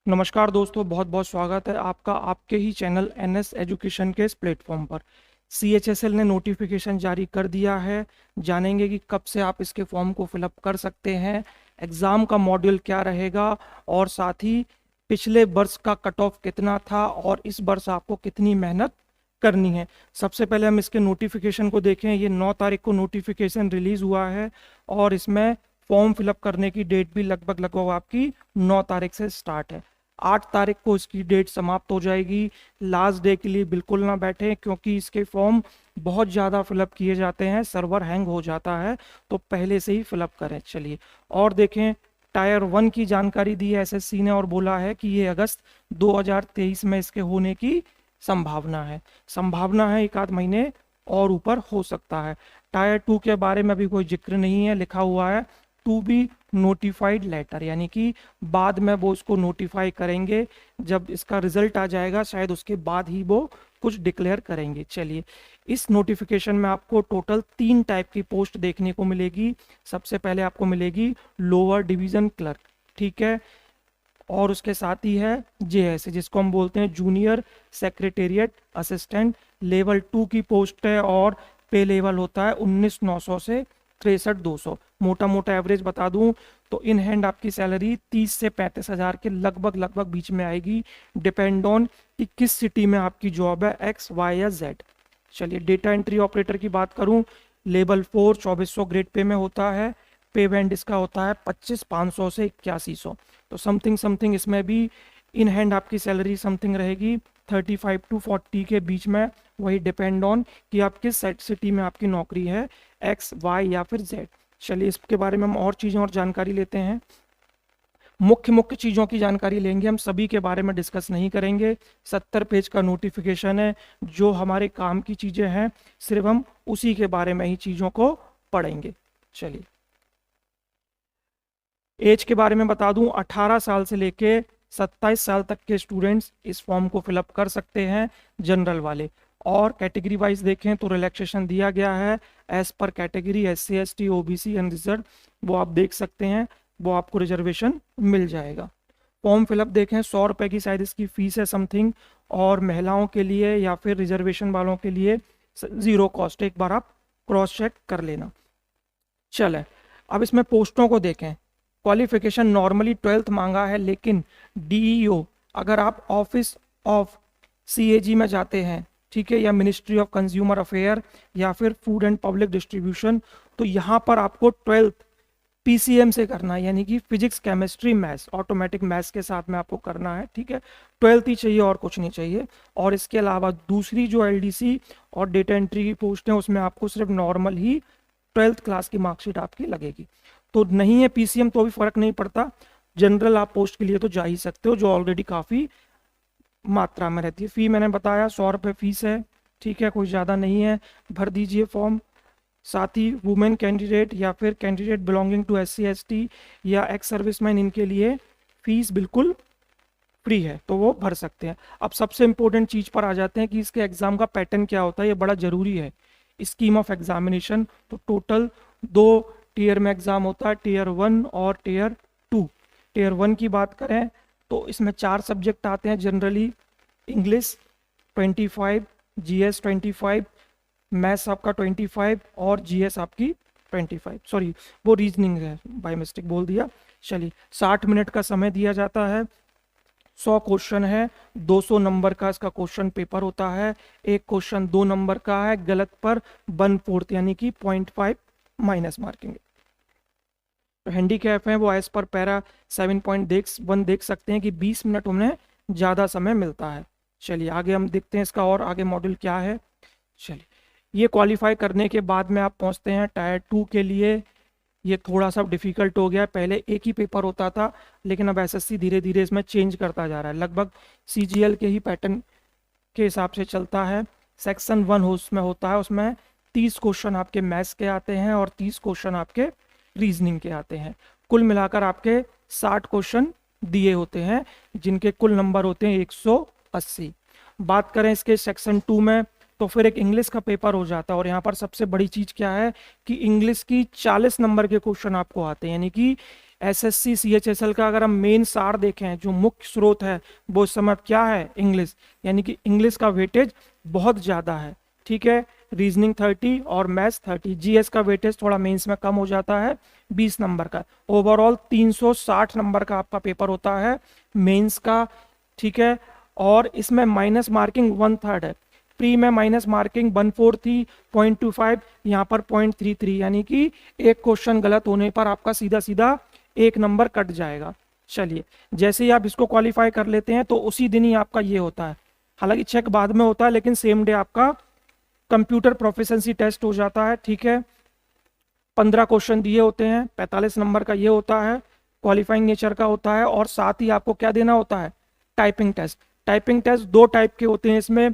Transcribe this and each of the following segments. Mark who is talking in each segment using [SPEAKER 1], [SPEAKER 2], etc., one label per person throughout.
[SPEAKER 1] नमस्कार दोस्तों, बहुत बहुत स्वागत है आपका आपके ही चैनल एनएस एजुकेशन के इस प्लेटफॉर्म पर। सीएचएसएल ने नोटिफिकेशन जारी कर दिया है। जानेंगे कि कब से आप इसके फॉर्म को फिलअप कर सकते हैं, एग्ज़ाम का मॉड्यूल क्या रहेगा और साथ ही पिछले वर्ष का कट ऑफ कितना था और इस वर्ष आपको कितनी मेहनत करनी है। सबसे पहले हम इसके नोटिफिकेशन को देखें। ये 9 तारीख को नोटिफिकेशन रिलीज़ हुआ है और इसमें फॉर्म फिलअप करने की डेट भी लगभग लगभग आपकी 9 तारीख से स्टार्ट है। 8 तारीख को इसकी डेट समाप्त हो जाएगी। लास्ट डे के लिए बिल्कुल ना बैठें, क्योंकि इसके फॉर्म बहुत ज़्यादा फिलअप किए जाते हैं, सर्वर हैंग हो जाता है, तो पहले से ही फिलअप करें। चलिए और देखें, टायर 1 की जानकारी दी है एसएससी ने और बोला है कि ये अगस्त 2023 में इसके होने की संभावना है। एक आध महीने और ऊपर हो सकता है। टायर 2 के बारे में अभी कोई जिक्र नहीं है, लिखा हुआ है टू बी नोटिफाइड लेटर, यानी कि बाद में वो उसको नोटिफाई करेंगे। जब इसका रिजल्ट आ जाएगा शायद उसके बाद ही वो कुछ डिक्लेयर करेंगे। चलिए, इस नोटिफिकेशन में आपको टोटल 3 टाइप की पोस्ट देखने को मिलेगी। सबसे पहले आपको मिलेगी लोअर डिवीजन क्लर्क, ठीक है, और उसके साथ ही है जेएस, जिसको हम बोलते हैं जूनियर सेक्रेटेरिएट असिस्टेंट। लेवल 2 की पोस्ट है और पे लेवल होता है 19,900 से 63,200। मोटा मोटा एवरेज बता दूं तो इन हैंड आपकी सैलरी 30 से 35,000 के लगभग बीच में आएगी, डिपेंड ऑन कि किस सिटी में आपकी जॉब है, एक्स वाई या जेड। चलिए, डेटा एंट्री ऑपरेटर की बात करूं, लेवल 4 2400 ग्रेड पे में होता है। पे बैंड इसका होता है 25,500 से 8100। तो समथिंग इसमें भी इन हैंड आपकी सैलरी समथिंग रहेगी 35 टू 40 के बीच में। वही डिपेंड ऑन कि आप किस सिटी में आपकी नौकरी है, एक्स वाई या फिर जेड। चलिए, इसके बारे में हम और चीज़ें और जानकारी लेते हैं। मुख्य चीज़ों की जानकारी लेंगे, हम सभी के बारे में डिस्कस नहीं करेंगे। 70 पेज का नोटिफिकेशन है, जो हमारे काम की चीज़ें हैं सिर्फ हम उसी के बारे में ही चीज़ों को पढ़ेंगे। चलिए, एज के बारे में बता दूं, 18 साल से लेके 27 साल तक के स्टूडेंट्स इस फॉर्म को फिलअप कर सकते हैं, जनरल वाले। और कैटेगरी वाइज देखें तो रिलैक्सेशन दिया गया है as per category, SC ST OBC and reserve, वो आप देख सकते हैं, वो आपको रिजर्वेशन मिल जाएगा। फॉर्म फिलअप देखें, 100 रुपये की शायद इसकी फीस है समथिंग, और महिलाओं के लिए या फिर रिजर्वेशन वालों के लिए 0 कॉस्ट। एक बार आप क्रॉस चेक कर लेना। चलें, अब इसमें पोस्टों को देखें। क्वालिफिकेशन नॉर्मली 12th मांगा है, लेकिन DEO अगर आप ऑफिस ऑफ CAG में जाते हैं, ठीक है, या मिनिस्ट्री ऑफ कंज्यूमर अफेयर या फिर फूड एंड पब्लिक डिस्ट्रीब्यूशन, तो यहाँ पर आपको 12th PCM से करना है, यानी कि physics chemistry maths, automatic maths के साथ में आपको करना है, ठीक है। 12th ही चाहिए और कुछ नहीं चाहिए। और इसके अलावा दूसरी जो LDC और डेटा एंट्री की पोस्ट है, उसमें आपको सिर्फ नॉर्मल ही 12th क्लास की मार्कशीट आपकी लगेगी। तो नहीं है PCM तो भी फर्क नहीं पड़ता, जनरल आप पोस्ट के लिए तो जा ही सकते हो, जो ऑलरेडी काफ़ी मात्रा में रहती है। फ़ी मैंने बताया 100 रुपये फीस है, ठीक है, कोई ज़्यादा नहीं है, भर दीजिए फॉर्म। साथ ही वुमेन कैंडिडेट या फिर candidate belonging to SC ST या एक्स सर्विसमैन, इनके लिए फीस बिल्कुल फ्री है, तो वो भर सकते हैं। अब सबसे इंपॉर्टेंट चीज़ पर आ जाते हैं कि इसके एग्ज़ाम का पैटर्न क्या होता है, ये बड़ा ज़रूरी है। स्कीम ऑफ एग्जामिनेशन, तो टोटल 2 टीयर में एग्ज़ाम होता है, टीयर 1 और टीयर 2। टीयर 1 की बात करें तो इसमें 4 सब्जेक्ट आते हैं जनरली, इंग्लिश 25, GS 25, मैथ्स आपका 25 और GS आपकी 25, सॉरी वो रीजनिंग है, बाय मिस्टेक बोल दिया। चलिए, 60 मिनट का समय दिया जाता है, 100 क्वेश्चन है, 200 नंबर का इसका क्वेश्चन पेपर होता है। एक क्वेश्चन 2 नंबर का है, गलत पर 1/4 यानी कि 0.5 माइनस मार्किंग। तो हैंडीकैप है वो एज पर पैरा 7.1 देख सकते हैं कि 20 मिनट उन्हें ज़्यादा समय मिलता है। चलिए आगे हम देखते हैं इसका और आगे मॉड्यूल क्या है। चलिए, ये क्वालिफाई करने के बाद में आप पहुंचते हैं टायर 2 के लिए। ये थोड़ा सा डिफिकल्ट हो गया, पहले एक ही पेपर होता था, लेकिन अब SSC धीरे धीरे इसमें चेंज करता जा रहा है, लगभग CGL के ही पैटर्न के हिसाब से चलता है। सेक्शन 1 उसमें होता है, उसमें 30 क्वेश्चन आपके मैथ्स के आते हैं और 30 क्वेश्चन आपके रीजनिंग के आते हैं। कुल मिलाकर आपके 60 क्वेश्चन दिए होते हैं, जिनके कुल नंबर होते हैं 180। बात करें इसके सेक्शन 2 में, तो फिर एक इंग्लिश का पेपर हो जाता है, और यहाँ पर सबसे बड़ी चीज़ क्या है कि इंग्लिश की 40 नंबर के क्वेश्चन आपको आते हैं, यानी कि एसएससी सीएचएसएल का अगर हम मेन सार देखें, जो मुख्य स्रोत है वो इस समय क्या है, इंग्लिश, यानी कि इंग्लिश का वेटेज बहुत ज़्यादा है, ठीक है। रीजनिंग 30 और मैथ्स 30, जीएस का वेटेज थोड़ा मेंस में कम हो जाता है 20 नंबर का। ओवरऑल 360 नंबर का आपका पेपर होता है मेंस का, ठीक है। और इसमें माइनस मार्किंग 1/3 है। प्री में माइनस मार्किंग 1/4 थी, 0.25, यहाँ पर 0.33, यानी कि एक क्वेश्चन गलत होने पर आपका सीधा सीधा 1 नंबर कट जाएगा। चलिए, जैसे ही आप इसको क्वालिफाई कर लेते हैं तो उसी दिन ही आपका ये होता है, हालांकि चेक बाद में होता है लेकिन सेम डे आपका कंप्यूटर प्रोफिशिएंसी टेस्ट हो जाता है, ठीक है। 15 क्वेश्चन दिए होते हैं, 45 नंबर का ये होता है, क्वालिफाइंग नेचर का होता है। और साथ ही आपको क्या देना होता है, typing test. Typing test 2 type के होते हैं इसमें,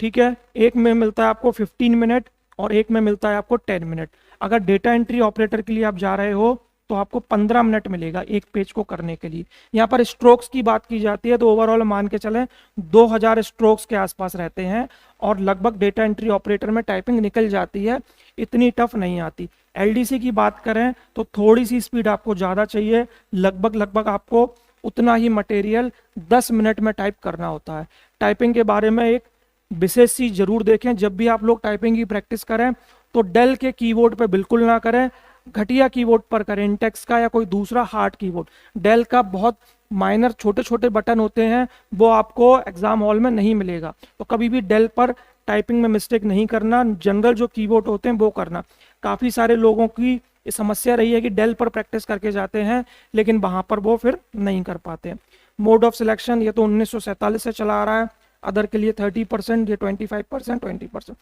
[SPEAKER 1] ठीक है। एक में मिलता है आपको 15 मिनट और एक में मिलता है आपको 10 मिनट। अगर डेटा एंट्री ऑपरेटर के लिए आप जा रहे हो तो आपको 15 मिनट मिलेगा एक पेज को करने के लिए। यहाँ पर स्ट्रोक्स की बात की जाती है तो ओवरऑल मान के चलें 2000 स्ट्रोक्स के आसपास रहते हैं और लगभग डेटा एंट्री ऑपरेटर में टाइपिंग निकल जाती है, इतनी टफ नहीं आती। एलडीसी की बात करें तो थोड़ी सी स्पीड आपको ज़्यादा चाहिए, लगभग आपको उतना ही मटेरियल 10 मिनट में टाइप करना होता है। टाइपिंग के बारे में एक विशेष चीज जरूर देखें, जब भी आप लोग टाइपिंग की प्रैक्टिस करें तो डेल के कीबोर्ड पे बिल्कुल ना करें, घटिया कीबोर्ड पर करें, इंटेक्स का या कोई दूसरा हार्ड कीबोर्ड। डेल का बहुत माइनर छोटे छोटे बटन होते हैं, वो आपको एग्जाम हॉल में नहीं मिलेगा, तो कभी भी डेल पर टाइपिंग में मिस्टेक नहीं करना, जनरल जो कीबोर्ड होते हैं वो करना। काफ़ी सारे लोगों की ये समस्या रही है कि डेल पर प्रैक्टिस करके जाते हैं लेकिन वहाँ पर वो फिर नहीं कर पाते। मोड ऑफ सिलेक्शन ये तो 1947 से चला आ रहा है, अदर के लिए 30%, ये 25%, 20%,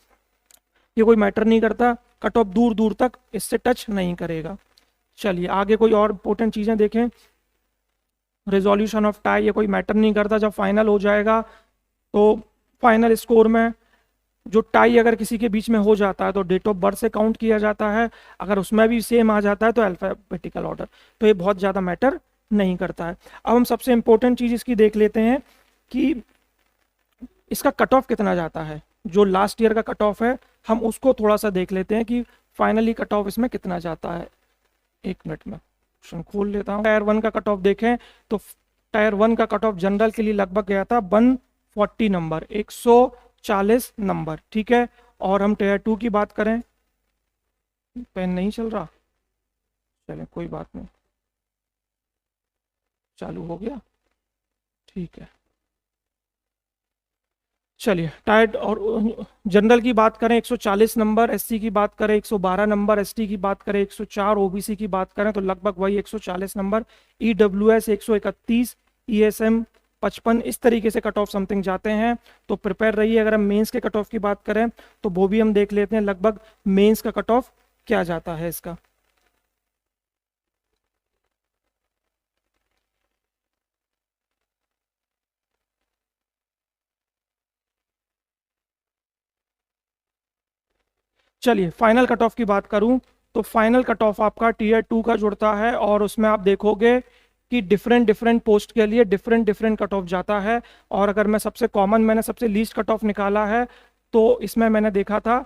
[SPEAKER 1] ये कोई मैटर नहीं करता, कट ऑफ दूर दूर तक इससे टच नहीं करेगा। चलिए आगे कोई और इंपॉर्टेंट चीज़ें देखें। रेजोल्यूशन ऑफ टाई ये कोई मैटर नहीं करता, जब फाइनल हो जाएगा तो फाइनल स्कोर में जो टाई अगर किसी के बीच में हो जाता है तो डेट ऑफ बर्थ से काउंट किया जाता है, अगर उसमें भी सेम आ जाता है तो अल्फाबेटिकल ऑर्डर, तो ये बहुत ज़्यादा मैटर नहीं करता है। अब हम सबसे इंपॉर्टेंट चीज़ इसकी देख लेते हैं कि इसका कट ऑफ कितना जाता है। जो लास्ट ईयर का कट ऑफ है हम उसको थोड़ा सा देख लेते हैं कि फाइनली कट ऑफ इसमें कितना जाता है। 1 मिनट में क्वेश्चन खोल लेता हूँ। टायर 1 का कट ऑफ देखें तो टायर 1 का कट ऑफ जनरल के लिए लगभग गया था 140 नंबर, 140 नंबर, ठीक है। और हम टायर 2 की बात करें, पेन नहीं चल रहा, चले कोई बात नहीं, चालू हो गया, ठीक है। चलिए टाइड और जनरल की बात करें 140 नंबर, एससी की बात करें 112 नंबर, एसटी की बात करें 104, ओबीसी की बात करें तो लगभग वही 140 नंबर, ईडब्ल्यूएस 131, ईएसएम 55, इस तरीके से कट ऑफ समथिंग जाते हैं। तो प्रिपेयर रहिए। अगर हम मेंस के कट ऑफ की बात करें तो वो भी हम देख लेते हैं लगभग मेंस का कट ऑफ क्या जाता है इसका। चलिए फाइनल कट ऑफ की बात करूं तो फाइनल कट ऑफ आपका टीयर 2 का जुड़ता है और उसमें आप देखोगे कि डिफरेंट पोस्ट के लिए डिफरेंट कट ऑफ जाता है। और अगर मैं सबसे कॉमन, मैंने सबसे लीस्ट कट ऑफ निकाला है तो इसमें मैंने देखा था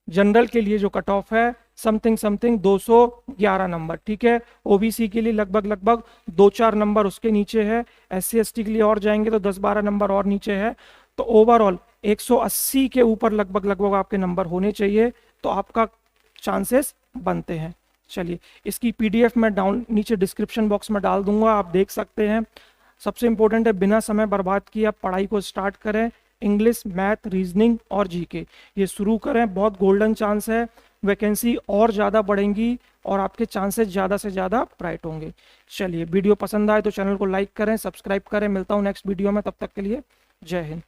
[SPEAKER 1] जनरल के लिए जो कट ऑफ है समथिंग 211 नंबर, ठीक है। ओबीसी के लिए लगभग 2-4 नंबर उसके नीचे है, एससी एसटी के लिए और जाएंगे तो 10-12 नंबर और नीचे है। तो ओवरऑल 180 के ऊपर लगभग आपके नंबर होने चाहिए तो आपका चांसेस बनते हैं। चलिए इसकी पीडीएफ मैं नीचे डिस्क्रिप्शन बॉक्स में डाल दूंगा, आप देख सकते हैं। सबसे इंपॉर्टेंट है बिना समय बर्बाद किए आप पढ़ाई को स्टार्ट करें। इंग्लिश, मैथ, रीजनिंग और जीके ये शुरू करें, बहुत गोल्डन चांस है, वैकेंसी और ज़्यादा बढ़ेंगी और आपके चांसेस ज़्यादा से ज़्यादा ब्राइट होंगे। चलिए वीडियो पसंद आए तो चैनल को लाइक करें, सब्सक्राइब करें। मिलता हूँ नेक्स्ट वीडियो में, तब तक के लिए जय हिंद।